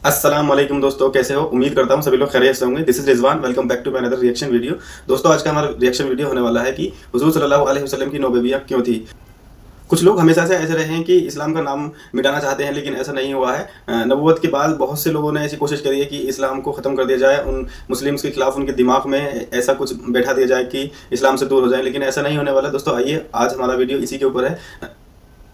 अस्सलाम वालेकुम दोस्तों, कैसे हो? उम्मीद करता हूँ सभी लोग खैरियत से होंगे। This is Rizwan, welcome back to my another reaction video. दोस्तों, आज का हमारा रिएक्शन वीडियो होने वाला है कि हुजूर सल्लल्लाहु अलैहि वसल्लम की 9 बीवियां क्यों थी। कुछ लोग हमेशा से ऐसे रहे हैं कि इस्लाम का नाम मिटाना चाहते हैं, लेकिन ऐसा नहीं हुआ है। नबूवत के बाद बहुत से लोगों ने ऐसी कोशिश करी है कि इस्लाम को ख़त्म कर दिया जाए, उन मुस्लिम्स के खिलाफ उनके दिमाग में ऐसा कुछ बैठा दिया जाए कि इस्लाम से दूर हो जाए, लेकिन ऐसा नहीं होने वाला। दोस्तों आइए, आज हमारा वीडियो इसी के ऊपर है।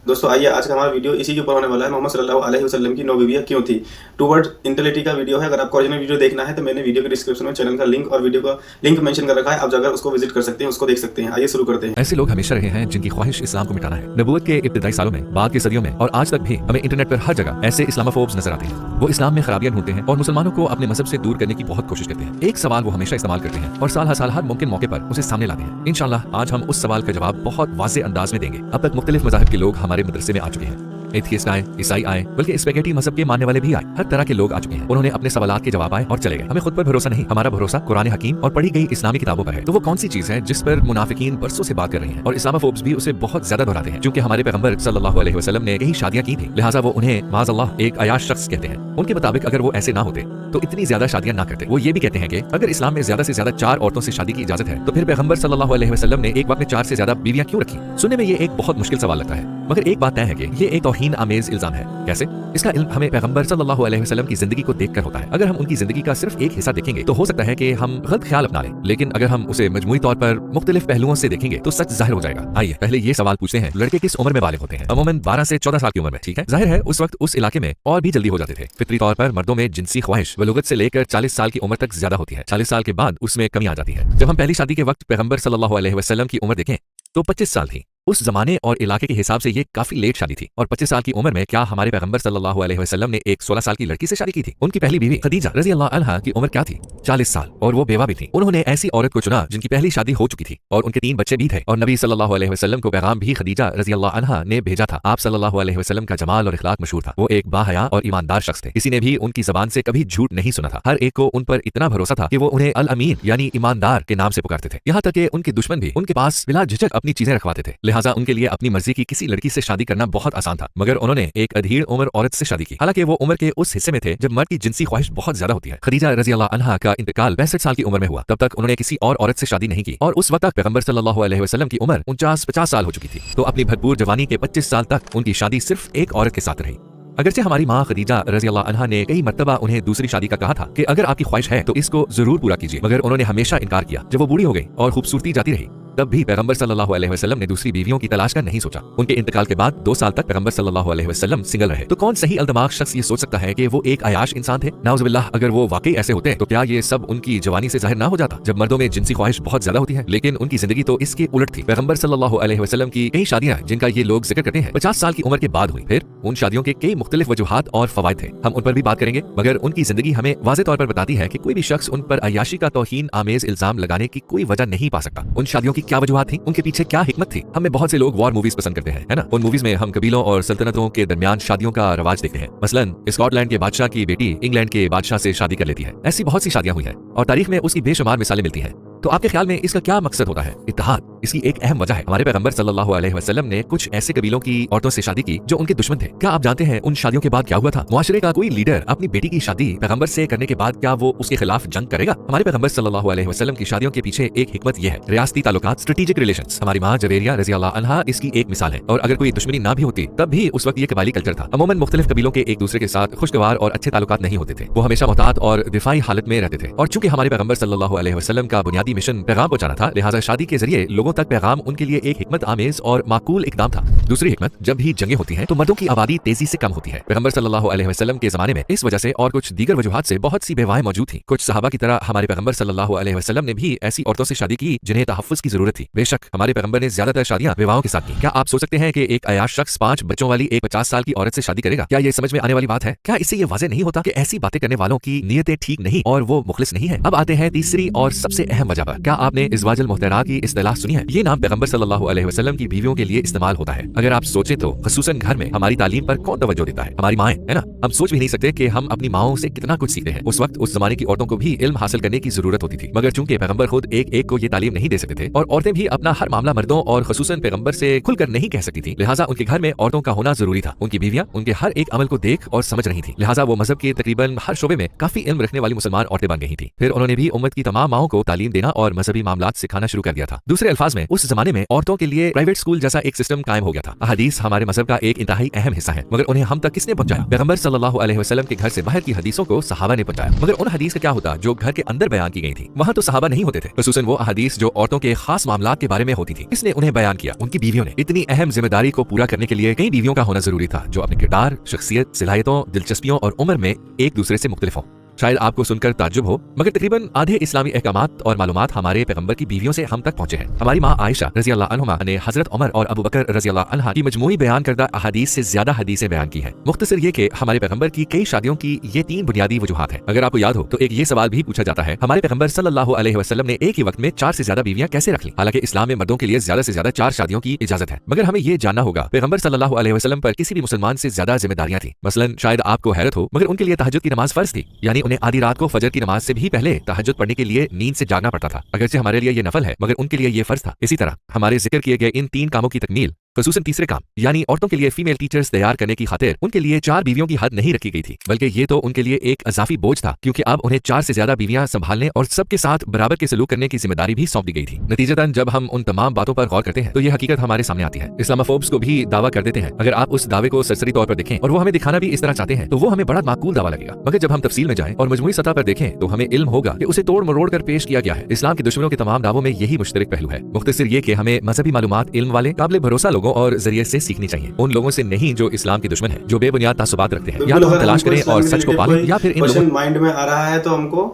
दोस्तों आइए, आज का हमारा वीडियो इसी के ऊपर होने वाला है। मोहम्मद सल्लल्लाहु अलैहि वसल्लम की 9 बीवियां क्यों थी। टू वर्ड इंटेलिटी का वीडियो है। अगर आपको ओरिजिनल वीडियो देखना है तो मैंने वीडियो के डिस्क्रिप्शन में चैनल का लिंक और वीडियो का लिंक मेंशन कर रखा है, आप जाकर उसको विजिट कर सकते हैं, उसको देख सकते हैं। आइए शुरू करते हैं। ऐसे लोग हमेशा रहे हैं जिनकी ख्वाहिश इस्लाम को मिटाना है। नबूवत के इब्तिदाई सालों में, बाद की सदियों में और आज तक भी हमें इंटरनेट पर हर जगह ऐसे इस्लामोफोब्स नजर आते हैं। वो इस्लाम में खराबियां ढूंढते हैं और मुसलमानों को अपने मजहब से दूर करने की बहुत कोशिश करते हैं। एक सवाल वो हमेशा इस्तेमाल करते हैं और साल हर साल हर मुमकिन मौके पर उसे सामने लाते हैं। इंशाअल्लाह आज हम उस सवाल का जवाब बहुत वाज़ेह अंदाज में देंगे। अब तक मुख्तलिफ मज़ाहिब के लोग हमारे मदरसे में आ चुके हैं। एथियस्ट आए, ईसाई आए, बल्कि स्पेगेटी मजहब के मानने वाले भी आए। हर तरह के लोग आ चुके हैं। उन्होंने अपने सवालात के जवाब आए और चले गए। हमें खुद पर भरोसा नहीं, हमारा भरोसा कुरान हकीम और पढ़ी गई इस्लामी किताबों पर है। तो वो कौन सी चीज है जिस पर मुनाफिकीन बरसों से बात कर रहे हैं और इस्लामोफोब्स भी उसे बहुत ज्यादा दोहराते हैं। क्योंकि हमारे पैगंबर सल्लल्लाहु अलैहि वसल्लम ने कई शादियां की थी, लिहाजा वो उन्हें माज़अल्लाह एक अयाश शख्स कहते हैं। उनके मुताबिक अगर वो ऐसे ना होते तो इतनी ज्यादा शादियां ना करते। वो ये भी कहते हैं कि अगर इस्लाम में ज्यादा से ज्यादा 4 औरतों से शादी की इजाजत है तो फिर पैगंबर सल्लल्लाहु अलैहि वसल्लम ने एक वक्त में 4 से ज्यादा बीवियां क्यों रखी। सुनने में ये एक बहुत मुश्किल सवाल लगता है, मगर एक बात तय है कि ये एक तौहीन आमेज इल्जाम है। कैसे? इसका इल्म हमें पैगंबर सल्लल्लाहु अलैहि वसल्लम की जिंदगी को देखकर होता है। अगर हम उनकी जिंदगी का सिर्फ एक हिस्सा देखेंगे तो हो सकता है कि हम गलत ख्याल अपना लें, लेकिन अगर हम उसे मजमूई तौर पर मुख्तलिफ पहलुओं से देखेंगे तो सच जाहिर हो जाएगा। आइए पहले ये सवाल पूछते हैं, लड़के किस उम्र में बालिग होते हैं? अमूमन 12 से 14 साल की उम्र में। ठीक है, जाहिर है उस वक्त उस इलाके में और भी जल्दी हो जाते थे। फितरी तौर पर मर्दों में जिनसी ख्वाहिश बलूगत से लेकर 40 साल की उम्र तक ज्यादा होती है। 40 साल के बाद उसमें कमी आ जाती है। जब हम पहली शादी के वक्त पैगंबर सल्लल्लाहु अलैहि वसल्लम की उम्र देखें तो 25 साल थी। उस जमाने और इलाके के हिसाब से ये काफी लेट शादी थी। और 25 साल की उम्र में क्या हमारे पैगंबर सल्लल्लाहु अलैहि वसल्लम ने एक 16 साल की लड़की से शादी की थी? उनकी पहली बीवी खदीजा रज़ी अल्लाह अन्हा की उम्र क्या थी? 40 साल, और वो बेवा भी थी। उन्होंने ऐसी औरत को चुना जिनकी पहली शादी हो चुकी थी और उनके 3 बच्चे भी थे। और नबी सल्लल्लाहु अलैहि वसल्लम को पैगाम भी खदीजा रज़ी अल्लाह अन्हा ने भेजा था। आप सल्लल्लाहु अलैहि वसल्लम का जमाल और इखलाक मशहूर था। वो एक बाहया और ईमानदार शख्स थे। किसी ने भी उनकी जबान से कभी झूठ नहीं सुना था। हर एक को उन पर इतना भरोसा था कि वो उन्हें अल अमीन यानी ईमानदार के नाम से पुकारते थे। यहाँ तक कि उनके दुश्मन भी उनके पास बिला झिझक अपनी चीजें रखवाते थे। लिहाजा उनके लिए अपनी मर्जी की किसी लड़की से शादी करना बहुत आसान था। मगर उन्होंने एक अधीर उम्र औरत से शादी की, हालांकि वो उम्र के उस हिस्से में थे जब मर्द की जिनसी ख्वाहिश बहुत ज्यादा होती है। खदीजा रज़ी अल्लाह अन्हा का इंतकाल 62 साल की उम्र में हुआ। तब तक उन्होंने किसी और औरत से शादी नहीं की और उस वक्त तक पैगंबर सल्लल्लाहु अलैहि वसल्लम की उम्र 49-50 साल हो चुकी थी। तो अपनी भरपूर जवानी के 25 साल तक उनकी शादी सिर्फ एक औरत के साथ रही। अगरचे हमारी माँ खदीजा रज़ी अल्लाह अन्हा ने कई मर्तबा उन्हें दूसरी शादी का कहा था कि अगर आपकी ख्वाहिश है तो इसको जरूर पूरा कीजिए, मगर उन्होंने हमेशा इनकार किया। जब वो बूढ़ी हो गई और खूबसूरती जाती रही तब भी पैगंबर सल्लल्लाहु अलैहि वसल्लम ने दूसरी बीवियों की तलाश का नहीं सोचा। उनके इंतकाल के बाद 2 साल तक पैगंबर सल्लल्लाहु अलैहि वसल्लम सिंगल रहे। तो कौन सही अलदमाग शख्स ये सोच सकता है कि वो एक अयाश इंसान थे? नाउज़ुबिल्लाह, अगर वो वाकई ऐसे होते तो क्या ये सब उनकी जवानी से जाहिर ना हो जाता, जब मर्दों में जिनसी ख्वाहिश बहुत ज्यादा होती है? लेकिन उनकी जिंदगी तो इसके उलट थी। पैगंबर सल्लल्लाहु अलैहि वसल्लम की कई शादियां जिनका ये लोग जिक्र करते हैं 50 साल की उम्र के बाद हुई। फिर उन शादियों के कई मुख्तलिफ वजूहात और फवायद थे, हम उन पर भी बात करेंगे। मगर उनकी जिंदगी हमें वाज़ेह तौर पर बताती है कि कोई भी शख्स उन पर अयाशी का तौहीन आमेज इल्जाम लगाने की कोई वजह नहीं पा सकता। उन शादियों की क्या वजूहात थी, उनके पीछे क्या हिकमत थी? हमें बहुत से लोग वॉर मूवीज पसंद करते हैं, है ना? उन मूवीज में हम कबीलों और सल्तनतों के दरमियान शादियों का रवाज देखते हैं। मसलन स्कॉटलैंड के बादशाह की बेटी इंग्लैंड के बादशाह से शादी कर लेती है। ऐसी बहुत सी शादियां हुई हैं और तारीख में उसकी बेशुमार मिसालें मिलती हैं। तो आपके ख्याल में इसका क्या मकसद होता है? इत्तेहाद इसकी एक अहम वजह है। हमारे पैगंबर सल्लल्लाहु अलैहि वसल्लम ने कुछ ऐसे कबीलों की औरतों से शादी की जो उनके दुश्मन थे। क्या आप जानते हैं उन शादियों के बाद क्या हुआ था? मुआशरे का कोई लीडर अपनी बेटी की शादी पैगंबर से करने के बाद क्या वो उसके खिलाफ जंग करेगा? हमारे पैगंबर सल्लल्लाहु अलैहि वसल्लम की शादियों के पीछे एक हिकमत यह है, रियासती ताल्लुकात, स्ट्रेटेजिक रिलेशंस। हमारी माँ जवेरिया रज़ी अल्लाह अन्हा इसकी एक मिसाल है। और अगर कोई दुश्मनी ना भी होती तब भी उस वक्त ये कबाइली कल्चर था। अमूमन मुख्तलिफ कबीलों के एक दूसरे के साथ खुशगवार और अच्छे ताल्लुकात नहीं होते थे। वो हमेशा मोहतात और दिफाई हालत में रहते थे। और चूंकि हमारे पैगंबर सल्लल्लाहु अलैहि वसल्लम का बुनियादी मिशन पैगाम पहुंचाना था, लिहाजा शादी के जरिए लोगों तक पैगाम उनके लिए एक हिकमत आमेज और माकूल इकदाम था। दूसरी हिकमत, जब भी जंगें होती हैं तो मर्दों की आबादी तेजी से कम होती है। पैगंबर सल्लल्लाहु अलैहि वसल्लम के जमाने में इस वजह से और कुछ दीगर वजूहात से बहुत सी बेवाएं मौजूद थी। कुछ सहाबा की तरह हमारे पैगंबर सल्लल्लाहु अलैहि वसल्लम ने भी ऐसी औरतों से शादी की जिन्हें तहफ्फुज़ की जरूरत थी। बेशक हमारे पैगंबर ने ज्यादातर शादियां विवाहों के साथ की। क्या आप सोच सकते हैं कि एक अयाश शख्स 5 बच्चों वाली एक 50 साल की औरत से शादी करेगा? क्या ये समझ में आने वाली बात है? क्या इससे ये वाज़ेह नहीं होता कि ऐसी बातें करने वालों की नीयतें ठीक नहीं और वो मुखलिस नहीं है? अब आते हैं तीसरी और सबसे अहम वजह पर। क्या आपने इज़वाजुल मुहतरा की इस्तिलाह सुनी है? हैं। ये नाम पैगंबर सल्लल्लाहु अलैहि वसल्लम की बीवियों के लिए इस्तेमाल होता है। अगर आप सोचें तो खसूसन घर में हमारी तालीम पर कौन तवज्जो देता है? हमारी माएं, है ना। हम सोच भी नहीं सकते कि हम अपनी माओं से कितना कुछ सीखते हैं। उस वक्त उस जमाने की औरतों को भी इल्म हासिल करने की जरूरत होती थी, मगर चूंकि पैगंबर खुद एक एक को ये तालीम नहीं दे सकते थे और औरतें भी अपना हर मामला मर्दों और खसूसन पैगंबर से खुलकर नहीं कह सकती थी, लिहाजा उनके घर में औरतों का होना जरूरी था। उनकी बीवियां उनके हर एक अमल को देख और समझ रही थी, लिहाजा वो मजहब के तकरीबन हर शोबे में काफी इल्म रखने वाली मुसलमान औरतें बन गई थी। फिर उन्होंने भी उम्मत की तमाम माओं को तालीम देना और मजहबी मामलात सिखाना शुरू कर दिया था। दूसरे अल्फाज में उस जमाने में औरतों के लिए प्राइवेट स्कूल जैसा एक सिस्टम कायम हो गया था। हदीस हमारे मजहब का एक इंतहाई अहम हिस्सा है, मगर उन्हें हम तक किसने पहुंचाया? पैगंबर सल्लल्लाहु अलैहि वसल्लम के घर से बाहर की हदीसों को सहाबा ने पहुंचाया। मगर उन हदीस का क्या होता जो घर के अंदर बयान की गई थी? वहां तो सहाबा नहीं होते थे, खुसूसन वो हदीस जो औरतों के खास मामलात के बारे में होती थी। किसने उन्हें बयान किया? उनकी बीवियों ने। इतनी अहम जिम्मेदारी को पूरा करने के लिए कई बीवियों का होना जरूरी था जो अपने किरदार, शख्सियत, सलाहियतों, दिलचस्पियों और उम्र में एक दूसरे से मुख्तलिफ हों। शायद आपको सुनकर ताज्जुब हो, मगर तकरीबन आधे इस्लामी अहकामात और मालूमात हमारे पैगंबर की बीवियों से हम तक पहुंचे हैं। हमारी माँ आयशा रज़ी अल्लाह अन्हा ने हजरत उमर और अबू बकर रज़ी अल्लाह अन्हा की मजमूई बयान करदा अहादीस से ज्यादा हदीसें बयान की हैं। मुख्तसर ये कि हमारे पैगंबर की कई शादियों की ये 3 बुनियादी वजूहात हैं। अगर आपको याद हो तो एक ये सवाल भी पूछा जाता है, हमारे पैगंबर सल्लल्लाहु अलैहि वसल्लम ने एक ही वक्त में 4 से ज्यादा बीवियां कैसे रख ली? हालांकि इस्लाम में मर्दों के लिए ज्यादा से ज्यादा 4 शादियों की इजाजत है, मगर हमें ये जानना होगा पैगंबर सल्लल्लाहु अलैहि वसल्लम पर किसी भी मुसलमान से ज्यादा जिम्मेदारियां थी। मसलन शायद आपको हैरत हो, मगर उनके लिए तहज्जुद की नमाज फर्ज थी, यानी उन्हें आधी रात को फजर की नमाज से भी पहले तहज्जुद पढ़ने के लिए नींद से जागना पड़ता था। अगरचे हमारे लिए ये नफल है, मगर उनके लिए ये फर्ज था। इसी तरह हमारे जिक्र किए गए इन 3 कामों की तकमील, खसूसन तीसरे काम यानी औरतों के लिए फीमेल टीचर्स तैयार करने की खातिर उनके लिए 4 बीवियों की हद नहीं रखी गई थी, बल्कि ये तो उनके लिए एक अजाफी बोझ था, क्योंकि अब उन्हें 4 से ज्यादा बीवियां संभालने और सबके साथ बराबर के सलूक करने की जिम्मेदारी भी सौंप दी गई थी। नतीजतन जब हम उन तमाम बातों पर गौर करते हैं तो ये हकीकत हमारे सामने आती है। इस्लामोफोब्स को भी दावा कर देते हैं। अगर आप उस दावे को सरसरी तौर पर देखें और वो हमें दिखाना भी इस तरह चाहते हैं तो वो हमें बड़ा माकूल दावा लगेगा, मगर जब हम तफसील में जाएं और मजमूई सतह पर देखें तो हमें इल्म होगा कि उसे तोड़ मरोड़ कर पेश किया गया है। इस्लाम के दुश्मनों के तमाम दावों में यही मुश्तरक पहलू है। मुख्तसर ये कि हमें मजहबी मालूमात इल्म वाले काबिल भरोसा लोगों और जरिए से सीखनी चाहिए, उन लोगों से नहीं जो इस्लाम के दुश्मन हैं, जो बेबुनियाद तासुबात रखते हैं। या तो हम तलाश करें और सच को पालें, या फिर इन लोगों माइंड में आ रहा है तो हमको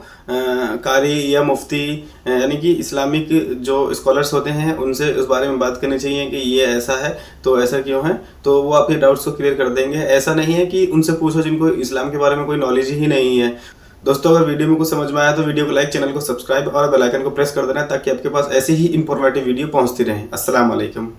कारी या मुफ्ती यानी कि इस्लामिक जो स्कॉलर्स होते हैं उनसे उस बारे में बात करनी चाहिए कि ये ऐसा है तो ऐसा क्यों है, तो वो आपके डाउट्स को क्लियर कर देंगे। ऐसा नहीं है कि उनसे पूछो जिनको इस्लाम के बारे में कोई नॉलेज ही नहीं है। दोस्तों, अगर वीडियो में कुछ समझ में आया तो वीडियो को लाइक, चैनल को सब्सक्राइब और बेल आइकन को प्रेस कर देना ताकि आपके पास ऐसे ही इंफॉर्मेटिव वीडियो पहुंचती रहे। अस्सलाम वालेकुम।